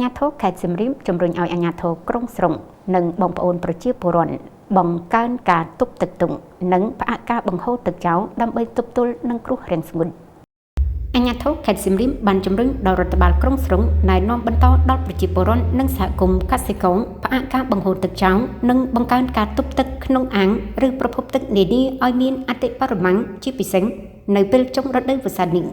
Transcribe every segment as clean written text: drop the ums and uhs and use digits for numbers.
ញ្ញាធិខេត្តសៀមរាបជំរុញឲ្យអាជ្ញាធរក្រុងស្រុងនិងបងប្អូនប្រជាពលរដ្ឋបង្កើនការទប់ទឹកទង់និងផ្អាកការបង្ហូរទឹកចោលដើម្បីទប់ទល់នឹងគ្រោះរាំងស្ងួតអាជ្ញាធរខេត្តសៀមរាបបានជំរុញដល់រដ្ឋបាលក្រុងស្រុងណែនាំបន្តដល់ប្រជាពលរដ្ឋនិងសហគមន៍កសិករផ្អាកការបង្ហូរទឹកចោលនិងបង្កើនការទប់ទឹកក្នុងអាងឬប្រភពទឹកនានាឲ្យមានអតិបរមាំងជាពិសេសនៅពេលចុងរដូវវស្សានេះ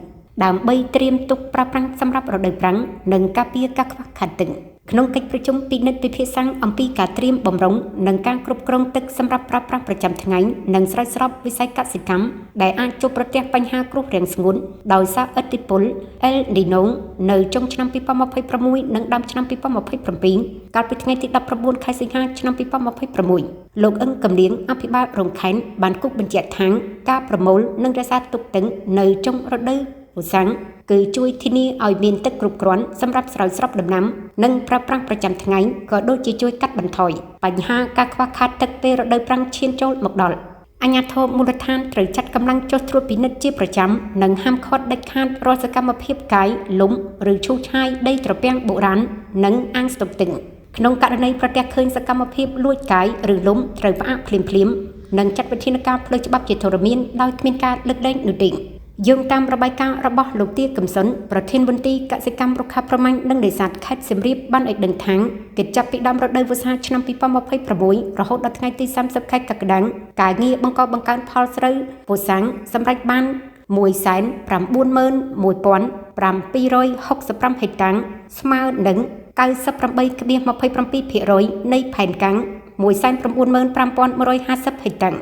ដើម្បីត្រៀមទុកប្រើប្រាស់សម្រាប់រដូវប្រាំងនិងការពារការខ្វះខាតទឹកក្នុងកិច្ចប្រជុំពិនិត្យពិភាក្សាអំពីការត្រៀមបម្រុងនិងការគ្រប់គ្រងទឹកសម្រាប់ប្រើប្រាស់ប្រចាំថ្ងៃនិងស្រោចស្រពវិស័យកសិកម្មដែលអាចជួបប្រទះបញ្ហាគ្រោះរាំងស្ងួតដោយសារឥទ្ធិពល El Niño នៅចុងឆ្នាំ2026និងដើមឆ្នាំ2027កាលពីថ្ងៃទី19ខែសីហាឆ្នាំ2026លោកអឹងកំលៀងអភិបាលរងខេត្តបានគូបញ្ជាក់ថាការប្រមូលនិងរក្សាទុកទឹកនៅចុងរដូវវស្សាគឺជួយធានាឲ្យមានទឹកគ្រប់គ្រាន់សម្រាប់ស្រោចស្រពដំណាំនិងប្រើប្រាស់ប្រចាំថ្ងៃក៏ដូចជាជួយកាត់បន្ថយបញ្ហាការខ្វះខាតទឹកពេលរដូវប្រាំងឈានចូលមកដល់អាជ្ញាធរមូលដ្ឋានត្រូវចាត់កម្លាំងចុះត្រួតពិនិត្យជាប្រចាំនិងហាមឃាត់ដាច់ខាតរាល់សកម្មភាពកាយលំឬឈូសឆាយដីត្រពាំងបុរាណនិងអាងស្តុកទឹកក្នុងករណីប្រទះឃើញសកម្មភាពលួចកាយឬលំត្រូវផ្អាកភ្លាមៗនិងចាត់វិធានការផ្លូវច្បាប់ជាធរមានដោយគ្មានការលើកលែងនោះទេយោងតាមរបាយការណ៍របស់លោកទាកំសុនប្រធានមន្ទីរកសិកម្មរុក្ខាប្រមាញ់និងនេសាទខេត្តសៀមរាបបានឲ្យដឹងថាកិច្ចចាប់ពីដើមរដូវវស្សាឆ្នាំ2026រហូតដល់ថ្ងៃទី30ខែកក្កដាការងារបង្កើនផលស្រូវវស្សាសម្រេចបាន 191,765 ហិកតាស្មើនឹង 98.27% នៃផែនការ 195,150 ហិកតា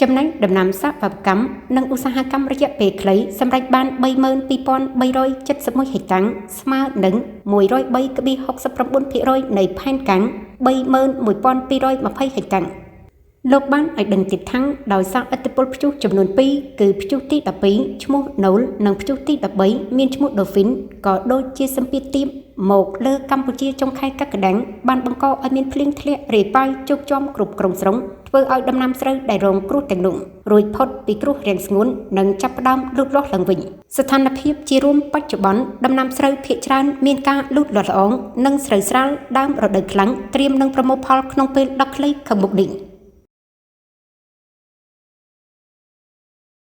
ចំណែកដំណាំសាកបកម្មនិងឧស្សាហកម្មរយៈពេលខ្លីសម្រេចបាន 32,371 ហិកតាស្មើនឹង 103.69% នៃផែនការ 31,220 ហិកតាលោកបានឲ្យដឹងទៀតថាដោយសារឥទ្ធិពលព្យុះចំនួន2គឺព្យុះទី12ឈ្មោះណូលនិងព្យុះទី13មានឈ្មោះដូហ្វីនក៏ដូចជាសម្ពាធទាបមកលើកម្ពុជាចុងខែកក្កដាបានបង្កឲ្យមានភ្លៀងធ្លាក់រាយប៉ាយជោគជាំគ្រប់ក្រុងស្រុងធ្វើឲ្យដំណាំស្រូវដែលរងគ្រោះទាំងនោះរួចផុតពីគ្រោះរាំងស្ងួននិងចាប់ផ្ដើមលូតលាស់ឡើងវិញស្ថានភាពជារួមបច្ចុប្បន្នដំណាំស្រូវភាគច្រើនមានការលូតលាស់ល្អនិងស្រូវស្រាលដើមរដូវខ្លាំងត្រៀមនឹងប្រមូលផលក្នុងពេលដ៏ខ្លីខាងមុខនេះ